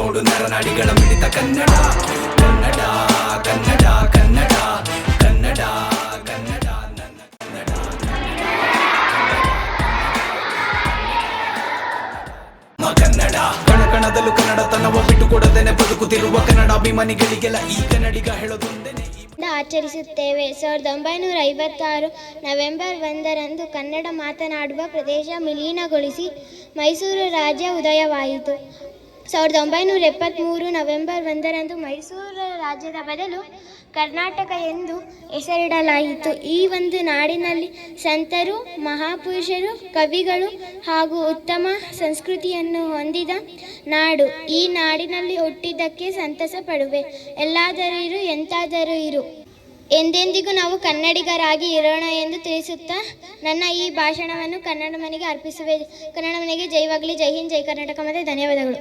ನೋಡು ನರನಾಡಿಗಳ ಮಿಡಿತ ಕನ್ನಡ ಕನ್ನಡ ಕನ್ನಡ ಕನ್ನಡ ಕನ್ನಡ ಕನ್ನಡ ನನ್ನ ಕನ್ನಡ ಕನ್ನಡ ಕಣಕಣದಲ್ಲೂ ಕನ್ನಡತನವ ಬಿಟ್ಟುಕೊಡದೇನೆ ಬದುಕುತ್ತಿರುವ ಕನ್ನಡಾಭಿಮಾನಿಗಳಿಗೆಲ್ಲ ಈ ಕನ್ನಡಿಗ ಹೇಳೋದೊಂದೇನೆ ಆಚರಿಸುತ್ತೇವೆ. 1956 ನವೆಂಬರ್ 1ರಂದು ಕನ್ನಡ ಮಾತನಾಡುವ ಪ್ರದೇಶ ವಿಲೀನಗೊಳಿಸಿ ಮೈಸೂರು ರಾಜ್ಯ ಉದಯವಾಯಿತು. 1973 ನವೆಂಬರ್ 1ರಂದು ಮೈಸೂರು ರಾಜ್ಯದ ಬದಲು ಕರ್ನಾಟಕ ಎಂದು ಹೆಸರಿಡಲಾಯಿತು. ಈ ಒಂದು ನಾಡಿನಲ್ಲಿ ಸಂತರು, ಮಹಾಪುರುಷರು, ಕವಿಗಳು ಹಾಗೂ ಉತ್ತಮ ಸಂಸ್ಕೃತಿಯನ್ನು ಹೊಂದಿದ ನಾಡು. ಈ ನಾಡಿನಲ್ಲಿ ಹುಟ್ಟಿದ್ದಕ್ಕೆ ಸಂತಸ ಪಡುವೆ. ಎಲ್ಲಾದರೂ ಇರು, ಎಂತಾದರೂ ಇರು, ಎಂದೆಂದಿಗೂ ನಾವು ಕನ್ನಡಿಗರಾಗಿ ಇರೋಣ ಎಂದು ತಿಳಿಸುತ್ತಾ ನನ್ನ ಈ ಭಾಷಣವನ್ನು ಕನ್ನಡ ಮನೆಗೆ ಅರ್ಪಿಸುವೆ. ಕನ್ನಡ ಮನೆಗೆ ಜೈವಾಗಲಿ. ಜೈ ಹಿಂದ್, ಜೈ ಕರ್ನಾಟಕ. ಮತ್ತು ಧನ್ಯವಾದಗಳು.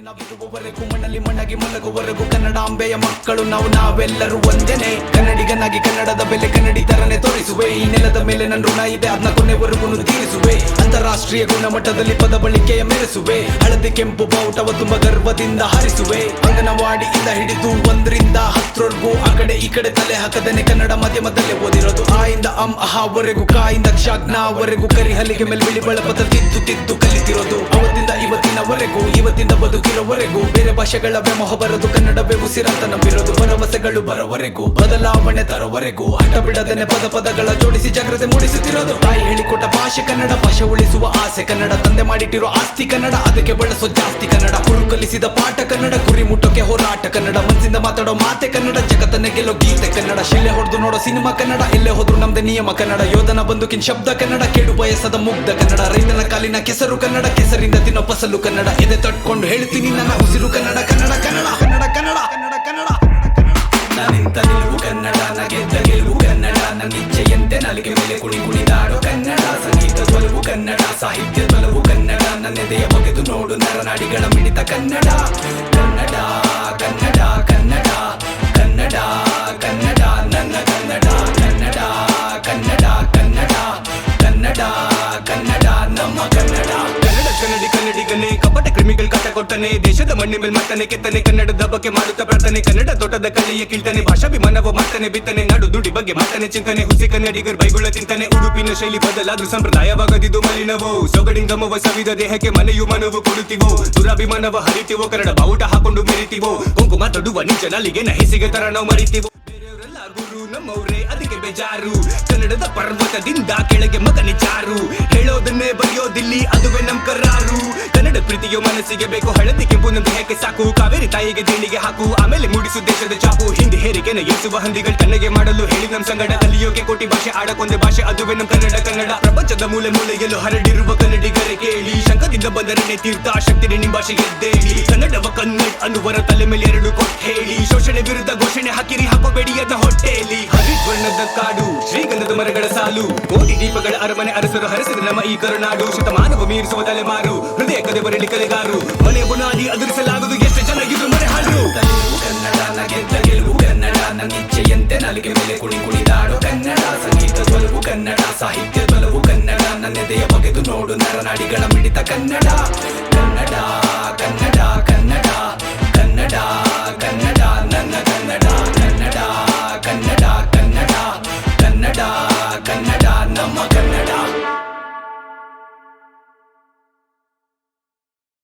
ನಾವಿರುವವರೆಗೂ ಮಣ್ಣಲ್ಲಿ ಮಣ್ಣಾಗಿ ಮಲಗುವವರೆಗೂ ಕನ್ನಡಾಂಬೆಯ ಮಕ್ಕಳು ನಾವೆಲ್ಲರೂ ಒಂದೇನೆ. ಕನ್ನಡಿಗನಾಗಿ ಕನ್ನಡದ ಬೆಲೆ ಕನ್ನಡಿತರನೆ ತೋರಿಸುವೆ. ಈ ನೆಲದ ಮೇಲೆ ನನ್ನ ಋಣ ಇದೆ, ಅದನ್ನ ಕೊನೆವರೆಗೂ ತೀರಿಸುವೆ. ಅಂತಾರಾಷ್ಟ್ರೀಯ ಗುಣಮಟ್ಟದಲ್ಲಿ ಪದ ಬಳಕೆಯ ಮೆರೆಸುವೆ. ಹಳದಿ ಕೆಂಪು ಬಾವುಟವ ತುಂಬ ಗರ್ವದಿಂದ ಹಾರಿಸುವೆ. ಅಂಗನವಾಡಿಯಿಂದ ಹಿಡಿದು 1ರಿಂದ 10ರವರೆಗೂ ಆ ಕಡೆ ಈ ಕಡೆ ತಲೆ ಹಾಕದೇನೆ ಕನ್ನಡ ಮಾಧ್ಯಮದಲ್ಲೇ ಓದಿರೋದು. ಆ ಇಂದ ಅಹವರೆಗೂ, ಕಾಯಿಂದ ಕ್ಷಾಜ್ಞವರೆಗೂ ಕರಿಹಲಿಗೆ ಮೇಲೆ ಬಿಳಿ ಬಳಪದ ತಿದ್ದು ಕಲಿತಿರೋದು. ಅವತ್ತಿಂದ ಇವತ್ತಿನವರೆಗೂ, ಇವತ್ತಿಂದ ಬದುಕಿರೋವರೆಗೂ ಬೇರೆ ಭಾಷೆಗಳ ವ್ಯಾಮೋಹ ಬರೋದು, ಕನ್ನಡವೇ ಉಸಿರಂತ ನಂಬಿರೋದು. ಭರವಸೆಗಳು ಬರೋವರೆಗೂ, ಬದಲಾವಣೆ ತರೋವರೆಗೂ ಹಠ ಬಿಡದೇನೆ ಪದಗಳ ಜೋಡಿಸಿ ಜಾಗ್ರತೆ ಮೂಡಿಸುತ್ತಿರೋದು. ತಾಯಿ ಹೇಳಿಕೊಟ್ಟ ಭಾಷೆ ಕನ್ನಡ, ಭಾಷೆ ಉಳಿಸುವ ಆಸೆ ಕನ್ನಡ. ತಂದೆ ಮಾಡಿಟ್ಟಿರೋ ಆಸ್ತಿ ಕನ್ನಡ, ಅದಕ್ಕೆ ಬಳಸೋ ಜಾಸ್ತಿ ಕನ್ನಡ. ಗುರು ಕಲಿಸಿದ ಪಾಠ ಕನ್ನಡ, ಗುರಿ ಮುಟ್ಟೋಕೆ ಹೋರಾಟ ಕನ್ನಡ. ಮನಸ್ಸಿಂದ ಮಾತಾಡೋ ಮಾತೆ ಕನ್ನಡ, ಜಗತ್ತನ್ನೇ ಗೆಲ್ಲೋ ಗೀತೆ ಕನ್ನಡ. ಶಿಲೆ ಹೊಡೆದು ನೋಡೋ ಸಿನಿಮಾ ಕನ್ನಡ, ಎಲ್ಲೇ ಹೋದ್ರು ನಮ್ದೇ ನಿಯಮ ಕನ್ನಡ. ಯೋಧನ ಬಂದುಕಿನ ಶಬ್ದ ಕನ್ನಡ, ಕೇಡು ಬಯಸದ ಮುಗ್ಧ ಕನ್ನಡ. ರೈತನ ಕಾಲಿನ ಕೆಸರು ಕನ್ನಡ, ಕೆಸರಿಂದ ತಿನ್ನೋ ಫಸಲು ಕನ್ನಡ. ಎದೆ ತಟ್ಕೊಂಡು ಹೇಳ್ತೀನಿ ನನ್ನ ಉಸಿರು ಕನ್ನಡ ಕನ್ನಡ ಕನ್ನಡ ಕನ್ನಡ ಕನ್ನಡ ಕನ್ನಡ ಕನ್ನಡ. ನಾನಿಂತ ನಿಲುವು ಕನ್ನಡ, ಗೆದ್ದ ಗೆಲುವು ಕನ್ನಡ. ನನ್ನ ಇಚ್ಛೆಯಂತೆ ನಾಲಿಗೆ ಮೇಲೆ ಕುಣಿದಾಡೋ ಕನ್ನಡ. ಸಂಗೀತ ಒಲವು ಕನ್ನಡ, ಸಾಹಿತ್ಯ ಒಲವು ಕನ್ನಡ. ನನ್ನೆದೆಯ ಬಗೆದು ನೋಡು ನರನಾಡಿಗಳ ಮಿಡಿತ ಕನ್ನಡ ಕನ್ನಡ ಕನ್ನಡ ಕನ್ನಡ ಕನ್ನಡ ಕನ್ನಡ ನನ್ನ ಕನ್ನಡ ಕನ್ನಡ ಕನ್ನಡ ಕನ್ನಡ ಕನ್ನಡ ಕನ್ನಡ ನಮ್ಮ ಕನ್ನಡ. ಕನ್ನಡಿಗನೇ ಕಪಟ ಕ್ರಿಮಿಗಳು ಕಾಟ ಕೊಟ್ಟನೆ. ದೇಶದ ಮಣ್ಣಿ ಮೇಲೆ ಮಟ್ಟನೆ ಕೆತ್ತನೆ, ಕನ್ನಡದ ಬಗ್ಗೆ ಮಾಡುತ್ತಾ ಪ್ರಾರ್ಥನೆ. ಕನ್ನಡ ತೋಟದ ಕಲೆಯ ಕೀಳ್ತಾನೆ, ಭಾಷಾಭಿಮಾನವ ಮಾಡ್ತಾನೆ ಬಿತ್ತನೆ. ನಾಡು ದುಡಿ ಬಗ್ಗೆ ಮಾಡ್ತಾನೆ ಚಿಂತನೆ, ಹುಸಿ ಕನ್ನಡಿಗರ ಬೈಗುಳ ಚಿಂತನೆ. ಉಡುಪಿನ ಶೈಲಿ ಬದಲಾದ್ರೂ ಸಂಪ್ರದಾಯವಾಗದಿದ್ದು ಮಲಿನವೋ. ಸೊಗಡಿಂಗಮವ ಸವಿದ ದೇಹಕ್ಕೆ ಮನೆಯು ಮನವು ಕೊಡುತ್ತೀವೋ. ದುರಾಭಿಮಾನವ ಹರಿತೀವೋ, ಕನ್ನಡ ಬಾವುಟ ಹಾಕೊಂಡು ಮೆರಿತೀವೋ. ಕುಂಕುಮ ತೊಡುವ ನಿಜ ನಾಲಿಗೆ ನಹಿಸಿಗೆ ತರ ನಾವು ಮರಿತೀವೋ. ಬೇರೆಯವರೆಲ್ಲ ಗುರು ನಮ್ಮವ್ರೆ, ಅದಕ್ಕೆ ಬೇಜಾರು. ಕನ್ನಡದ ಪರ್ವತದಿಂದ ಕೆಳಗೆ ಮಗನೆ ಜಾರು. ಹೇಳೋದನ್ನೇ ಬರೆಯೋದಿಲ್ಲಿ, ಅದುವೇ ನಮ್ ಕರಾರು. ಕನ್ನಡ ಪ್ರೀತಿಯೋ ಮನಸ್ಸಿಗೆ ಬೇಕು, ಹಳದಿ ಕೆಂಪು ನಮ್ಮ ದೇಹಕ್ಕೆ ಸಾಕು. ಕಾವೇರಿ ತಾಯಿಗೆ ದೇಣಿಗೆ ಹಾಕು, ಆಮೇಲೆ ಮೂಡಿಸು ದೇಶದ ಚಾಪು. ಹಿಂದಿ ಹೇರಿಕೆನ ಎಸುವ ಹಂದಿಗಳು ತಣ್ಣಗೆ ಮಾಡಲು ಹೇಳಿ ನಮ್ ಸಂಗಡ. ಕಲಿಯೋಕೆ ಕೋಟಿ ಭಾಷೆ, ಆಡಕೊಂದೆ ಭಾಷೆ, ಅದುವೇ ನಮ್ ಕನ್ನಡ ಕನ್ನಡ. ಪ್ರಪಂಚದ ಮೂಲೆ ಮೂಲೆಯಲ್ಲೂ ಹರಡಿರುವ ಕನ್ನಡಿಗರೇ ಕೇಳಿ. ಶಂಕದಿಂದ ಬಂದರನೆ ತೀರ್ಥ ಶಕ್ತಿ ನಿಮ್ ಭಾಷೆ ಗೆದ್ದೇಳಿ. ಕನ್ನಡವ ಕನ್ನಡ ಅನ್ನುವರ ತಲೆ ಮೇಲೆ 2 ಕೊಟ್ಟು ಹೇಳಿ. ಶೋಷಣೆ ವಿರುದ್ಧ ಘೋಷಣೆ ಹಾಕಿರಿ, ಹಾಕೋಬೇಡಿ ಅದ ಹೊಟ್ಟೆಯಲ್ಲಿ. ಹರಿದ್ವರ್ಣದ ಕಾಡು, ಶ್ರೀಗಂಧದ ಮರಗಳ ಸಾಲು, ಕೋಟಿ ದೀಪಗಳ ಅರಮನೆ. ಅರಸರು ಹರಸಿದ ನಮ್ಮ ಈ ಕರುನಾಡು. ಶತಮಾನವ ಮೀರಿಸುವ ತಲೆಮಾರು, ಹೃದಯ ಕದೆ ಬರಲಿ ಕಲೆಗಾರು. ಮನೆ ಬುನಾದಿ ಅದುರಿಸಲಾಗದು, ಎಷ್ಟು ಚೆನ್ನಾಗಿದ್ರು ಮನೆ ಹಾಡು. ಕನ್ನಡ ಗೆದ್ದ ಗೆಲುವು ಕನ್ನಡ, ನನ್ನ ಇಚ್ಛೆಯಂತೆ ನಾಲಿಗೆ ಮೇಲೆ ಕುಣಿದಾಡೋ ಕನ್ನಡ. ಸಂಗೀತ ಒಲವು ಕನ್ನಡ, ಸಾಹಿತ್ಯ ಒಲವು ಕನ್ನಡ. ನನ್ನೆದೆಯ ಬಗೆದು ನೋಡು ನರನಾಡಿಗಳ ಮಿಡಿತ ಕನ್ನಡ